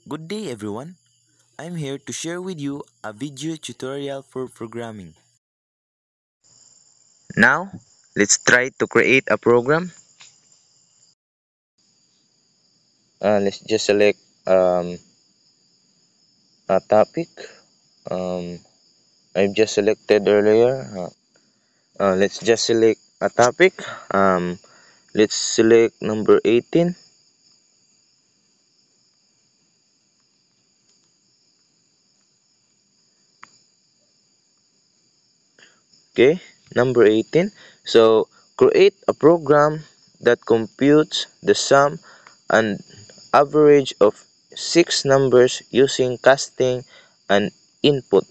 Good day everyone. I'm here to share with you a video tutorial for programming. Now, let's try to create a program. Let's just select a topic. Um, I've just selected earlier. Let's just select a topic. Let's select number 18. Okay, number 18. So, create a program that computes the sum and average of six numbers using casting and input.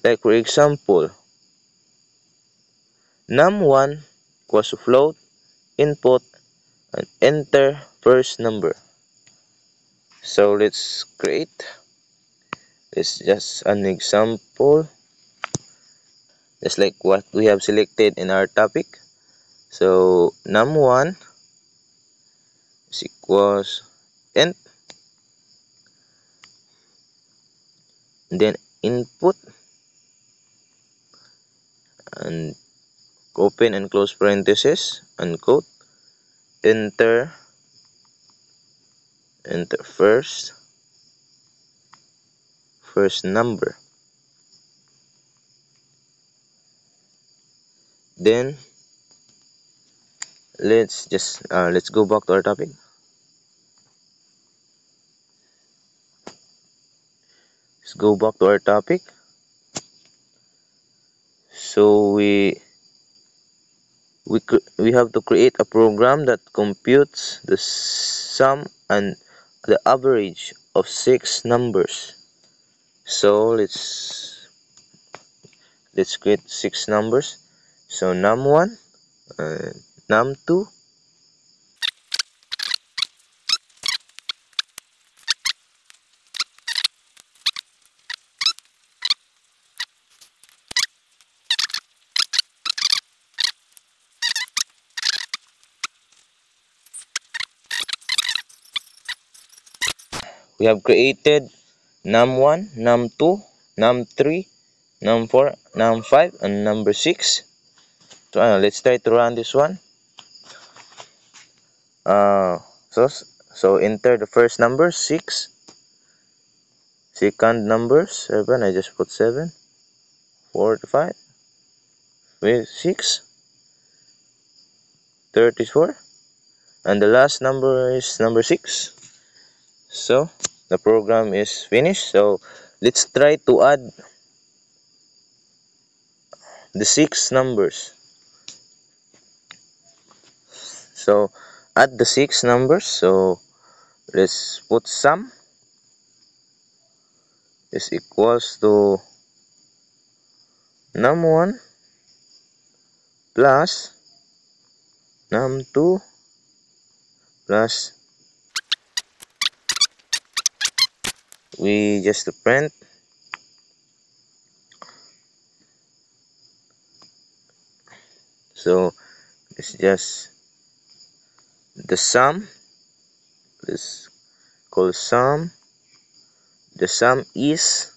Like for example, num1 equals to float, input, and enter first number. So let's create. This is just an example. Just like what we have selected in our topic. So num1 is equals int, then input, and open and close parenthesis, and quote, enter first number. Then let's go back to our topic. Let's go back to our topic. So we have to create a program that computes the sum and the average of six numbers. So let's create six numbers. So num1, num2, we have created num1, num2, num3, num4, num5, and number 6. So let's try to run this one. Uh, so so enter the first number 6, second number 7. I just put 7, 45, with 6, 34, and the last number is number 6. So the program is finished. So let's try to add the six numbers. So add the six numbers. So let's put sum is equals to num1 plus num2 plus, we just print, so it's just the sum. Let's call sum. The sum is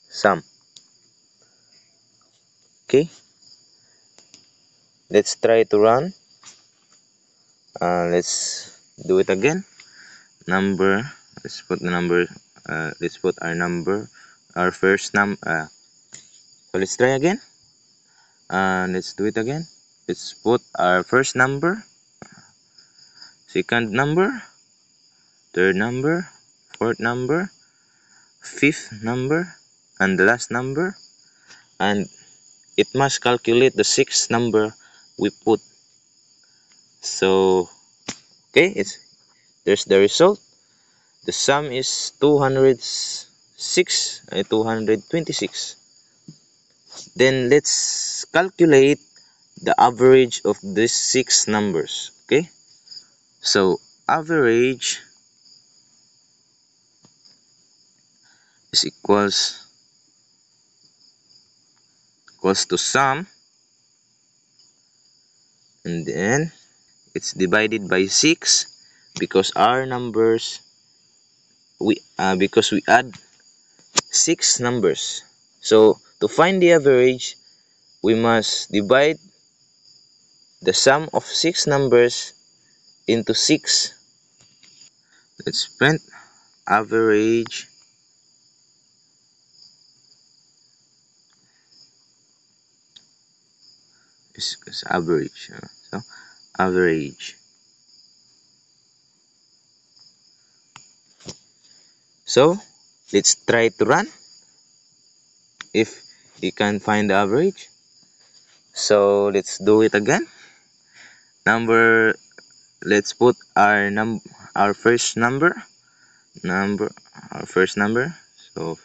sum. Okay, let's try to run. Let's do it again. Number, let's put the number, let's put our number, our first so let's try again. Let's do it again. Let's put our first number, second number, third number, fourth number, fifth number, and the last number, and it must calculate the sixth number we put. So okay, there's the result. The sum is 226. Then let's calculate the average of these six numbers. Okay, so average is equals to sum and then it's divided by 6 because our numbers because we add 6 numbers. So to find the average, we must divide the sum of 6 numbers into 6. Let's print average is average. So average. So let's try to run if you can find the average. So let's do it again. Let's put our first number. Our first number. So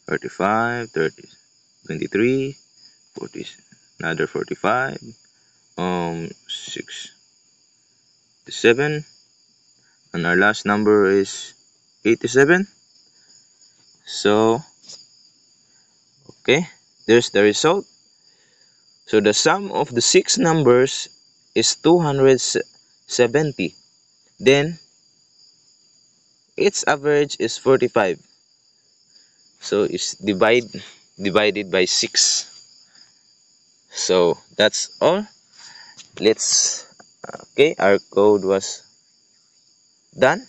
35, 30, 23, 40, another 45, 6, 7, and our last number is 87. So okay, there's the result. So the sum of the 6 numbers is 270. Then its average is 45. So it's divided by 6. So that's all. Let's okay, our code was done.